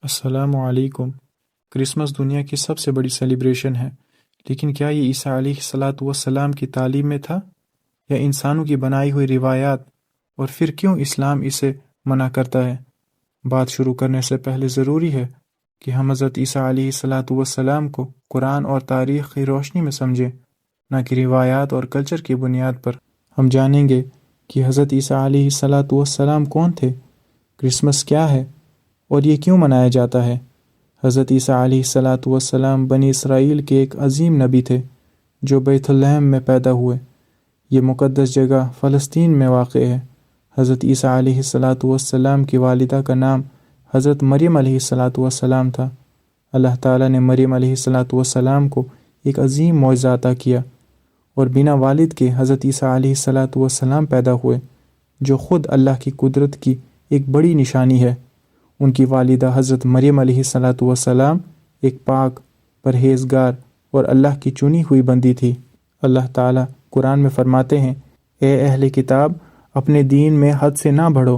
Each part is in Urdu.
السلام علیکم۔ کرسمس دنیا کی سب سے بڑی سیلیبریشن ہے، لیکن کیا یہ عیسیٰ علیہ الصلاۃ والسلام کی تعلیم میں تھا یا انسانوں کی بنائی ہوئی روایات؟ اور پھر کیوں اسلام اسے منع کرتا ہے؟ بات شروع کرنے سے پہلے ضروری ہے کہ ہم حضرت عیسیٰ علیہ الصلاۃ والسلام کو قرآن اور تاریخ کی روشنی میں سمجھیں، نہ کہ روایات اور کلچر کی بنیاد پر۔ ہم جانیں گے کہ حضرت عیسیٰ علیہ الصلاۃ والسلام کون تھے، کرسمس کیا ہے اور یہ کیوں منایا جاتا ہے۔ حضرت عیسیٰ علیہ الصلاۃ والسلام بنی اسرائیل کے ایک عظیم نبی تھے جو بیت لحم میں پیدا ہوئے۔ یہ مقدس جگہ فلسطین میں واقع ہے۔ حضرت عیسیٰ علیہ الصلاۃ والسلام کی والدہ کا نام حضرت مریم علیہ الصلاۃ والسلام تھا۔ اللہ تعالیٰ نے مریم علیہ الصلاۃ والسلام کو ایک عظیم معجزہ عطا کیا اور بنا والد کے حضرت عیسیٰ علیہ الصلاۃ والسلام پیدا ہوئے، جو خود اللہ کی قدرت کی ایک بڑی نشانی ہے۔ ان کی والدہ حضرت مریم علیہ الصلاۃ والسلام ایک پاک، پرہیزگار اور اللہ کی چنی ہوئی بندی تھی۔ اللہ تعالیٰ قرآن میں فرماتے ہیں، اے اہل کتاب، اپنے دین میں حد سے نہ بڑھو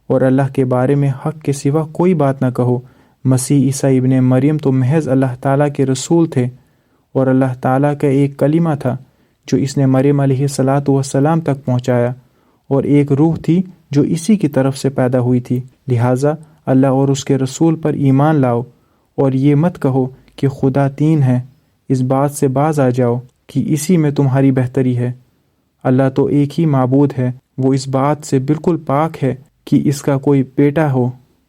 اور اللہ کے بارے میں حق کے سوا کوئی بات نہ کہو۔ مسیح عیسیٰ ابن مریم تو محض اللہ تعالیٰ کے رسول تھے اور اللہ تعالیٰ کا ایک کلمہ تھا جو اس نے مریم علیہ الصلاۃ والسلام تک پہنچایا، اور ایک روح تھی جو اسی کی طرف سے پیدا ہوئی تھی۔ لہٰذا اللہ اور اس کے رسول پر ایمان لاؤ اور یہ مت کہو کہ خدا تین ہے۔ اس بات سے باز آ جاؤ کہ اسی میں تمہاری بہتری ہے۔ اللہ تو ایک ہی معبود ہے، وہ اس بات سے بالکل پاک ہے کہ اس کا کوئی بیٹا ہو۔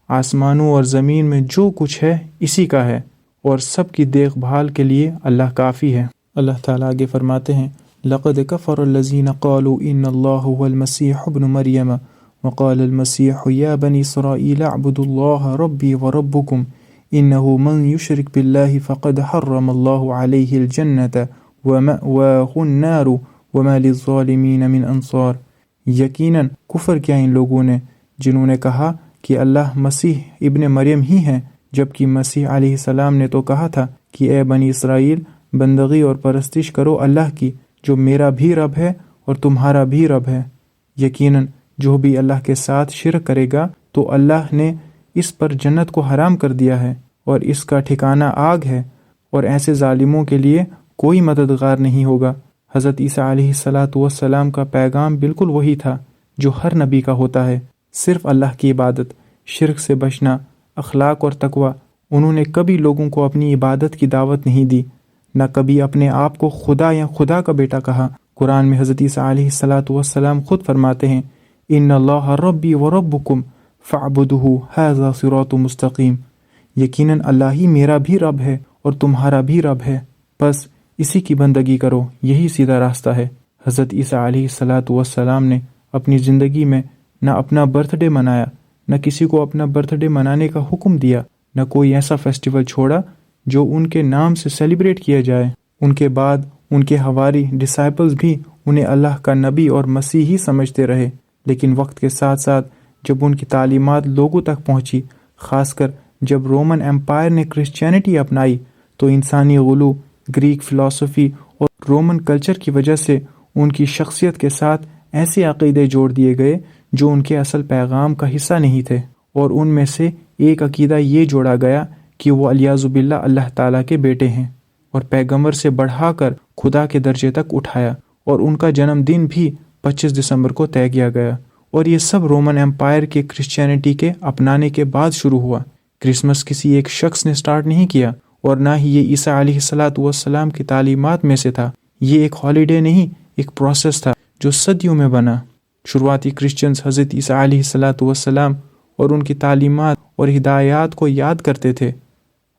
آسمانوں اور زمین میں جو کچھ ہے اسی کا ہے، اور سب کی دیکھ بھال کے لیے اللہ کافی ہے۔ اللہ تعالیٰ آگے فرماتے ہیں، لَقَدْ كَفَرَ الَّذِينَ قَالُوا إِنَّ اللَّهَ هُوَ الْمَسِيحُ ابْنُ مَرْيَمَ وقال المسيح يا بني إسرائيل اعبدوا الله ربي وربكم إنه من يشرك بالله فقد حرم الله عليه الجنة ومأواه النار وما للظالمين من انصار۔ یقیناً کفر کیا ان لوگوں نے جنہوں نے کہا کہ اللہ مسیح ابن مریم ہی ہیں، جبکہ مسیح علیہ السلام نے تو کہا تھا کہ اے بنی اسرائیل، بندگی اور پرستش کرو اللہ کی، جو میرا بھی رب ہے اور تمہارا بھی رب ہے۔ یقیناً جو بھی اللہ کے ساتھ شرک کرے گا تو اللہ نے اس پر جنت کو حرام کر دیا ہے اور اس کا ٹھکانہ آگ ہے، اور ایسے ظالموں کے لیے کوئی مددگار نہیں ہوگا۔ حضرت عیسیٰ علیہ الصلاۃ والسلام کا پیغام بالکل وہی تھا جو ہر نبی کا ہوتا ہے، صرف اللہ کی عبادت، شرک سے بچنا، اخلاق اور تقوی۔ انہوں نے کبھی لوگوں کو اپنی عبادت کی دعوت نہیں دی، نہ کبھی اپنے آپ کو خدا یا خدا کا بیٹا کہا۔ قرآن میں حضرت عیسیٰ علیہ الصلاۃ والسلام خود فرماتے ہیں، ان اللہ ربی وربکم فاعبدوہ ھذا صراط مستقیم۔ یقیناً اللہ ہی میرا بھی رب ہے اور تمہارا بھی رب ہے، بس اسی کی بندگی کرو، یہی سیدھا راستہ ہے۔ حضرت عیسیٰ علیہ الصلاۃ والسلام نے اپنی زندگی میں نہ اپنا برتھ ڈے منایا، نہ کسی کو اپنا برتھ ڈے منانے کا حکم دیا، نہ کوئی ایسا فیسٹیول چھوڑا جو ان کے نام سے سیلیبریٹ کیا جائے۔ ان کے بعد ان کے حواری ڈسائپلز بھی انہیں اللہ کا نبی اور مسیحی سمجھتے رہے، لیکن وقت کے ساتھ ساتھ جب ان کی تعلیمات لوگوں تک پہنچی، خاص کر جب رومن امپائر نے کرسچینٹی اپنائی، تو انسانی غلو، گریک فلسفی اور رومن کلچر کی وجہ سے ان کی شخصیت کے ساتھ ایسے عقیدے جوڑ دیے گئے جو ان کے اصل پیغام کا حصہ نہیں تھے، اور ان میں سے ایک عقیدہ یہ جوڑا گیا کہ وہ علیاذ باللہ اللہ تعالیٰ کے بیٹے ہیں، اور پیغمبر سے بڑھا کر خدا کے درجے تک اٹھایا، اور ان کا جنم دن بھی 25 دسمبر کو طے کیا گیا، اور یہ سب رومن امپائر کے کرسچینٹی کے اپنانے کے بعد شروع ہوا۔ کرسمس کسی ایک شخص نے سٹارٹ نہیں کیا، اور نہ ہی یہ عیسیٰ علیہ الصلاۃ والسلام کی تعلیمات میں سے تھا۔ یہ ایک ہالیڈے نہیں، ایک پروسیس تھا جو صدیوں میں بنا۔ شروعاتی کرسچنز حضرت عیسیٰ علیہ الصلاۃ والسلام اور ان کی تعلیمات اور ہدایات کو یاد کرتے تھے،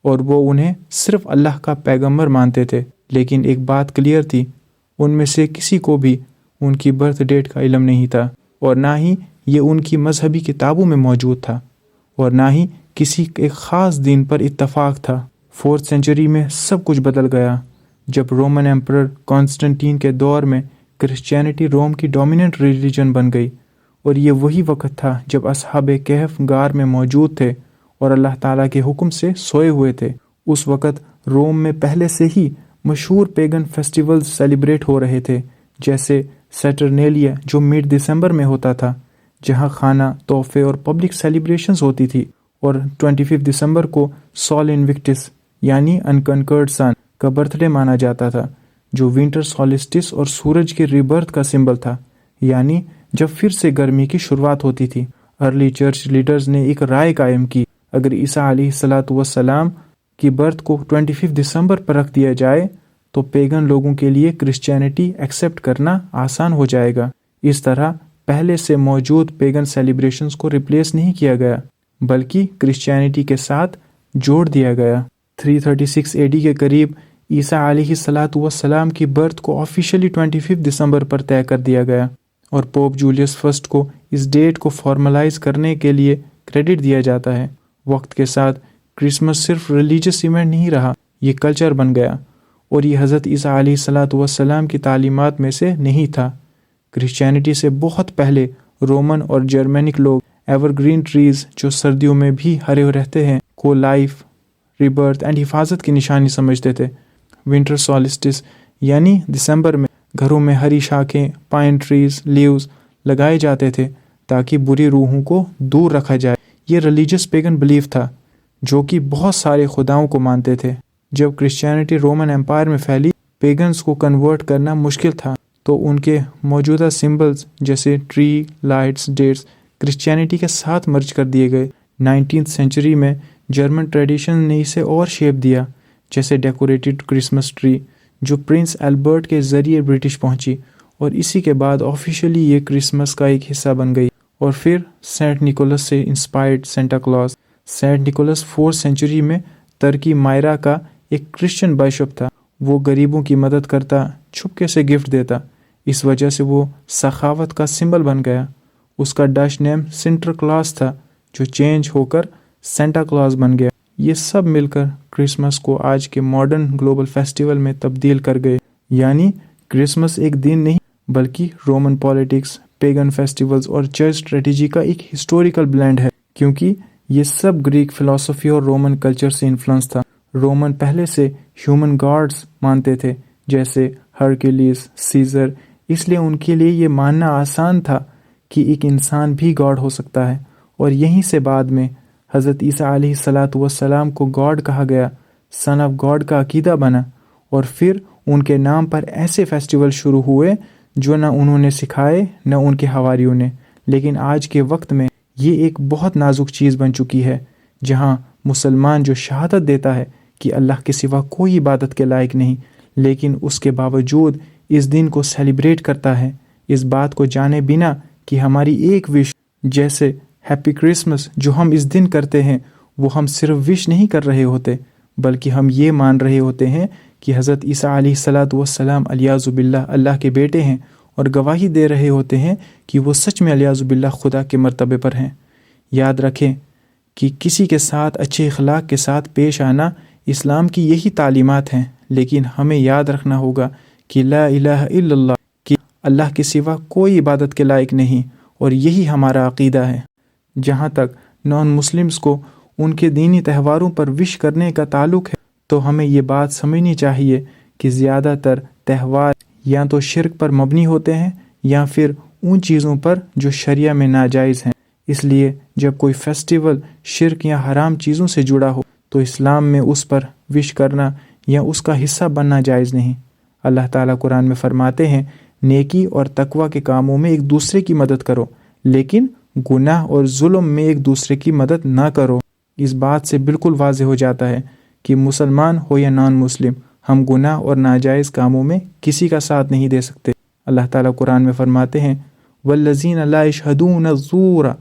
اور وہ انہیں صرف اللہ کا پیغمبر مانتے تھے، لیکن ایک بات کلیئر تھی، ان میں سے کسی کو بھی ان کی برتھ ڈیٹ کا علم نہیں تھا، اور نہ ہی یہ ان کی مذہبی کتابوں میں موجود تھا، اور نہ ہی کسی ایک خاص دن پر اتفاق تھا۔ 4 سینچری میں سب کچھ بدل گیا جب رومن ایمپرر کانسٹنٹین کے دور میں کرسچینٹی روم کی ڈومیننٹ ریلیجن بن گئی، اور یہ وہی وقت تھا جب اصحاب کہف غار میں موجود تھے اور اللہ تعالیٰ کے حکم سے سوئے ہوئے تھے۔ اس وقت روم میں پہلے سے ہی مشہور پیگن فیسٹیولز سیلیبریٹ ہو رہے تھے، جیسے سیٹرنیلیا جو مڈ دسمبر میں ہوتا تھا، جہاں کھانا، تحفے اور پبلک سیلیبریشنز ہوتی تھی، اور 25 دسمبر کو سول انوکٹس یعنی انکنکرڈ سن کا برتھ ڈے مانا جاتا تھا، جو ونٹر سولسٹس اور سورج کے ریبرتھ کا سمبل تھا، یعنی جب پھر سے گرمی کی شروعات ہوتی تھی۔ ارلی چرچ لیڈرز نے ایک رائے قائم کی، اگر عیسیٰ علیہ السلام کی برتھ کو 25 دسمبر پر رکھ دیا جائے تو پیگن لوگوں کے لیے کرسچینٹی ایکسیپٹ کرنا آسان ہو جائے گا۔ اس طرح پہلے سے موجود پیگن سیلیبریشنز کو ریپلیس نہیں کیا گیا، بلکہ کرسچینٹی کے ساتھ جوڑ دیا گیا۔ 336 اے ڈی کے قریب عیسیٰ علیہ السلام کی برتھ کو آفیشلی 25 دسمبر پر طے کر دیا گیا، اور پوپ جولیس فرسٹ کو اس ڈیٹ کو فارملائز کرنے کے لیے کریڈٹ دیا جاتا ہے۔ وقت کے ساتھ کرسمس صرف ریلیجس ایونٹ نہیں رہا، یہ کلچر بن گیا، اور یہ حضرت عیسیٰ علیہ السلام کی تعلیمات میں سے نہیں تھا۔ کرسچینٹی سے بہت پہلے رومن اور جرمینک لوگ ایور گرین ٹریز جو سردیوں میں بھی ہرے رہتے ہیں کو لائف، ریبرتھ اینڈ حفاظت کی نشانی سمجھتے تھے۔ ونٹر سولسٹس یعنی دسمبر میں گھروں میں ہری شاخیں، پائن ٹریز، لیوز لگائے جاتے تھے تاکہ بری روحوں کو دور رکھا جائے۔ یہ ریلیجس پیگن بلیف تھا جو کہ بہت سارے خداؤں کو مانتے تھے۔ جب کرسچینٹی رومن امپائر میں پھیلی، پیگنز کو کنورٹ کرنا مشکل تھا، تو ان کے موجودہ سمبلز جیسے ٹری، لائٹس، ڈیٹس کرسچینٹی کے ساتھ مرج کر دیے گئے۔ 19 سینچری میں جرمن ٹریڈیشن نے اسے اور شیپ دیا، جیسے ڈیکوریٹڈ کرسمس ٹری جو پرنس البرٹ کے ذریعے برٹش پہنچی، اور اسی کے بعد آفیشلی یہ کرسمس کا ایک حصہ بن گئی۔ اور پھر سینٹ نیکولس سے inspired Santa Claus. Saint Nicholas 4 century میں ترکی مائرا کا ایک کرسچن بائشپ تھا۔ وہ غریبوں کی مدد کرتا، چھپکے سے گفٹ دیتا، اس وجہ سے وہ سخاوت کا سمبل بن گیا۔ اس کا ڈچ نیم سنٹر کلاس تھا جو چینج ہو کر سینٹا کلاس بن گیا۔ یہ سب مل کر کرسمس کو آج کے ماڈرن گلوبل فیسٹیول میں تبدیل کر گئے۔ یعنی کرسمس ایک دن نہیں بلکہ رومن پالیٹکس، پیگن فیسٹیولز اور چرچ اسٹریٹجی کا ایک ہسٹوریکل بلینڈ ہے، کیونکہ یہ سب گریک فلسفی اور رومن کلچر سے انفلوئنس تھا۔ رومن پہلے سے ہیومن گاڈز مانتے تھے جیسے ہرکیلیس، سیزر، اس لیے ان کے لیے یہ ماننا آسان تھا کہ ایک انسان بھی گاڈ ہو سکتا ہے، اور یہیں سے بعد میں حضرت عیسیٰ علیہ السلام کو گاڈ کہا گیا، سن آف گاڈ کا عقیدہ بنا، اور پھر ان کے نام پر ایسے فیسٹیول شروع ہوئے جو نہ انہوں نے سکھائے نہ ان کے حواریوں نے، لیکن آج کے وقت میں یہ ایک بہت نازک چیز بن چکی ہے، جہاں مسلمان جو شہادت دیتا ہے کہ اللہ کے سوا کوئی عبادت کے لائق نہیں، لیکن اس کے باوجود اس دن کو سیلیبریٹ کرتا ہے، اس بات کو جانے بنا کہ ہماری ایک وش جیسے ہیپی کرسمس جو ہم اس دن کرتے ہیں، وہ ہم صرف وش نہیں کر رہے ہوتے، بلکہ ہم یہ مان رہے ہوتے ہیں کہ حضرت عیسیٰ علیہ السلام علیہ باللہ اللہ کے بیٹے ہیں، اور گواہی دے رہے ہوتے ہیں کہ وہ سچ میں علیہ باللہ خدا کے مرتبے پر ہیں۔ یاد رکھیں کہ کسی کے ساتھ اچھے اخلاق کے ساتھ پیش آنا اسلام کی یہی تعلیمات ہیں، لیکن ہمیں یاد رکھنا ہوگا کہ لا الہ الا اللہ، کہ اللہ کے سوا کوئی عبادت کے لائق نہیں، اور یہی ہمارا عقیدہ ہے۔ جہاں تک نان مسلمز کو ان کے دینی تہواروں پر وش کرنے کا تعلق ہے، تو ہمیں یہ بات سمجھنی چاہیے کہ زیادہ تر تہوار یا تو شرک پر مبنی ہوتے ہیں یا پھر ان چیزوں پر جو شریعہ میں ناجائز ہیں۔ اس لیے جب کوئی فیسٹیول شرک یا حرام چیزوں سے جڑا ہو تو اسلام میں اس پر وش کرنا یا اس کا حصہ بننا جائز نہیں۔ اللہ تعالیٰ قرآن میں فرماتے ہیں، نیکی اور تقوی کے کاموں میں ایک دوسرے کی مدد کرو، لیکن گناہ اور ظلم میں ایک دوسرے کی مدد نہ کرو۔ اس بات سے بالکل واضح ہو جاتا ہے کہ مسلمان ہو یا نان مسلم، ہم گناہ اور ناجائز کاموں میں کسی کا ساتھ نہیں دے سکتے۔ اللہ تعالیٰ قرآن میں فرماتے ہیں، وَالَّذِينَ لَا يَشْهَدُونَ الزُّورَ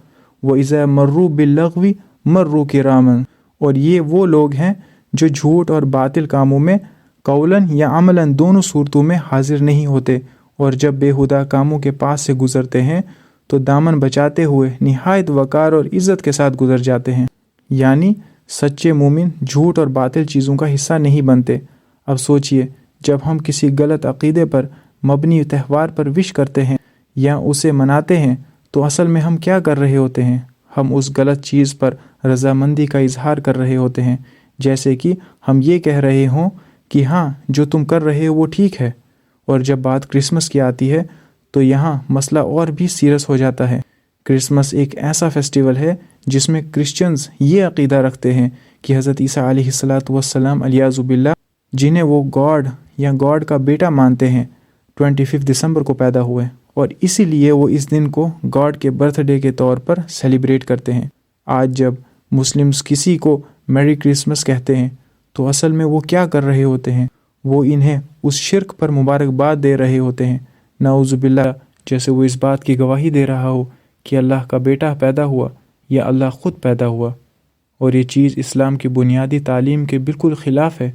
وَإِذَا مَرُّوا بِاللَّغْوِ مَرُّوا كِرَامًا، اور یہ وہ لوگ ہیں جو جھوٹ اور باطل کاموں میں قولاً یا عملاً دونوں صورتوں میں حاضر نہیں ہوتے، اور جب بےہودہ کاموں کے پاس سے گزرتے ہیں تو دامن بچاتے ہوئے نہایت وقار اور عزت کے ساتھ گزر جاتے ہیں۔ یعنی سچے مومن جھوٹ اور باطل چیزوں کا حصہ نہیں بنتے۔ اب سوچئے، جب ہم کسی غلط عقیدے پر مبنی تہوار پر وش کرتے ہیں یا اسے مناتے ہیں تو اصل میں ہم کیا کر رہے ہوتے ہیں؟ ہم اس غلط چیز پر رضامندی کا اظہار کر رہے ہوتے ہیں، جیسے کہ ہم یہ کہہ رہے ہوں کہ ہاں جو تم کر رہے ہو وہ ٹھیک ہے۔ اور جب بات کرسمس کی آتی ہے تو یہاں مسئلہ اور بھی سیریس ہو جاتا ہے، کرسمس ایک ایسا فیسٹیول ہے جس میں کرسچنز یہ عقیدہ رکھتے ہیں کہ حضرت عیسیٰ علیہ الصلاۃ والسلام علیہ باللہ، جنہیں وہ گاڈ یا گاڈ کا بیٹا مانتے ہیں، 25 دسمبر کو پیدا ہوئے، اور اسی لیے وہ اس دن کو گاڈ کے برتھ ڈے کے طور پر سیلیبریٹ کرتے ہیں۔ آج جب مسلمز کسی کو میری کرسمس کہتے ہیں تو اصل میں وہ کیا کر رہے ہوتے ہیں؟ وہ انہیں اس شرک پر مبارکباد دے رہے ہوتے ہیں، نعوذ باللہ، جیسے وہ اس بات کی گواہی دے رہا ہو کہ اللہ کا بیٹا پیدا ہوا یا اللہ خود پیدا ہوا، اور یہ چیز اسلام کی بنیادی تعلیم کے بالکل خلاف ہے۔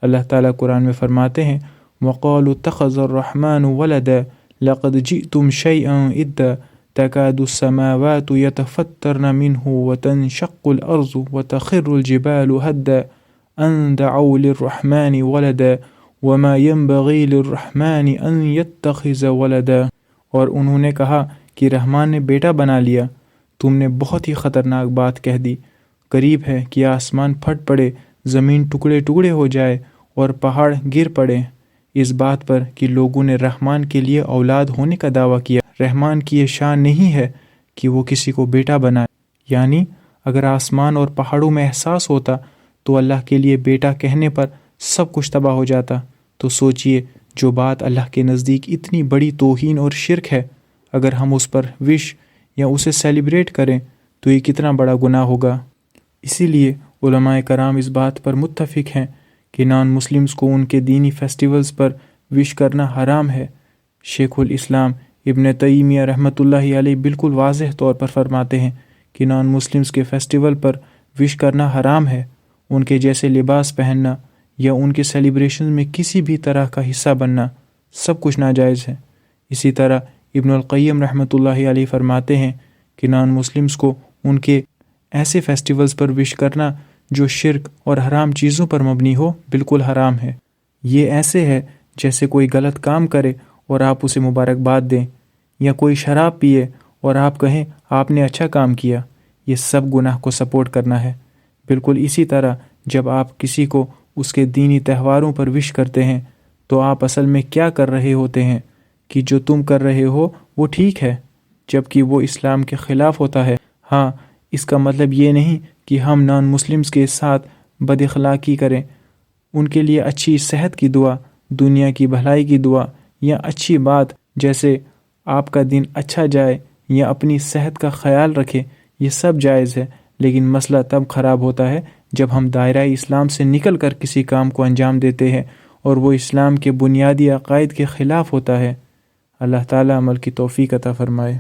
اللہ تعالیٰ قرآن میں فرماتے ہیں وَقَالُوا اتَّخَذَ الرَّحْمَنُ وَلَدًا لَقَدْ جِئْتُمْ شَيْئًا إِدًّا تَكَادُ السَّمَاوَاتُ يَتَفَطَّرْنَ مِنْهُ وَتَنشَقُّ الْأَرْضُ وَتَخِرُّ الْجِبَالُ هَدًّا أَن دَعَوْا لِلرَّحْمَنِ وَلَدًا وَمَا يَنبَغِي لِلرَّحْمَنِ أَن يَتَّخِذَ وَلَدًا، اور انہوں نے کہا کہ رحمان نے بیٹا بنا لیا۔ تم نے بہت ہی خطرناک بات کہہ دی۔ قریب ہے کہ آسمان پھٹ پڑے، زمین ٹکڑے ٹکڑے ہو جائے اور پہاڑ گر پڑے اس بات پر کہ لوگوں نے رحمان کے لیے اولاد ہونے کا دعویٰ کیا۔ رحمان کی یہ شان نہیں ہے کہ وہ کسی کو بیٹا بنائے، یعنی اگر آسمان اور پہاڑوں میں احساس ہوتا تو اللہ کے لیے بیٹا کہنے پر سب کچھ تباہ ہو جاتا۔ تو سوچئے، جو بات اللہ کے نزدیک اتنی بڑی توہین اور شرک ہے، اگر ہم اس پر وش یا اسے سیلیبریٹ کریں تو یہ کتنا بڑا گناہ ہوگا۔ اسی لیے علماء کرام اس بات پر متفق ہیں کہ نان مسلمز کو ان کے دینی فیسٹیولز پر وش کرنا حرام ہے۔ شیخ الاسلام ابن تیمیہ رحمۃ اللہ علیہ بالکل واضح طور پر فرماتے ہیں کہ نان مسلمز کے فیسٹیول پر وش کرنا حرام ہے۔ ان کے جیسے لباس پہننا یا ان کے سیلیبریشن میں کسی بھی طرح کا حصہ بننا سب کچھ ناجائز ہے۔ اسی طرح ابن القیم رحمۃ اللہ علیہ فرماتے ہیں کہ نان مسلمز کو ان کے ایسے فیسٹیولز پر وش کرنا جو شرک اور حرام چیزوں پر مبنی ہو بالکل حرام ہے۔ یہ ایسے ہے جیسے کوئی غلط کام کرے اور آپ اسے مبارکباد دیں، یا کوئی شراب پیے اور آپ کہیں آپ نے اچھا کام کیا۔ یہ سب گناہ کو سپورٹ کرنا ہے۔ بالکل اسی طرح جب آپ کسی کو اس کے دینی تہواروں پر وش کرتے ہیں تو آپ اصل میں کیا کر رہے ہوتے ہیں کہ جو تم کر رہے ہو وہ ٹھیک ہے، جبکہ وہ اسلام کے خلاف ہوتا ہے۔ ہاں، اس کا مطلب یہ نہیں کہ ہم نان مسلمز کے ساتھ بد اخلاقی کریں، ان کے لیے اچھی صحت کی دعا، دنیا کی بھلائی کی دعا یا اچھی بات جیسے آپ کا دن اچھا جائے یا اپنی صحت کا خیال رکھیں، یہ سب جائز ہے، لیکن مسئلہ تب خراب ہوتا ہے جب ہم دائرہ اسلام سے نکل کر کسی کام کو انجام دیتے ہیں اور وہ اسلام کے بنیادی عقائد کے خلاف ہوتا ہے۔ اللہ تعالیٰ عمل کی توفیق عطا فرمائے۔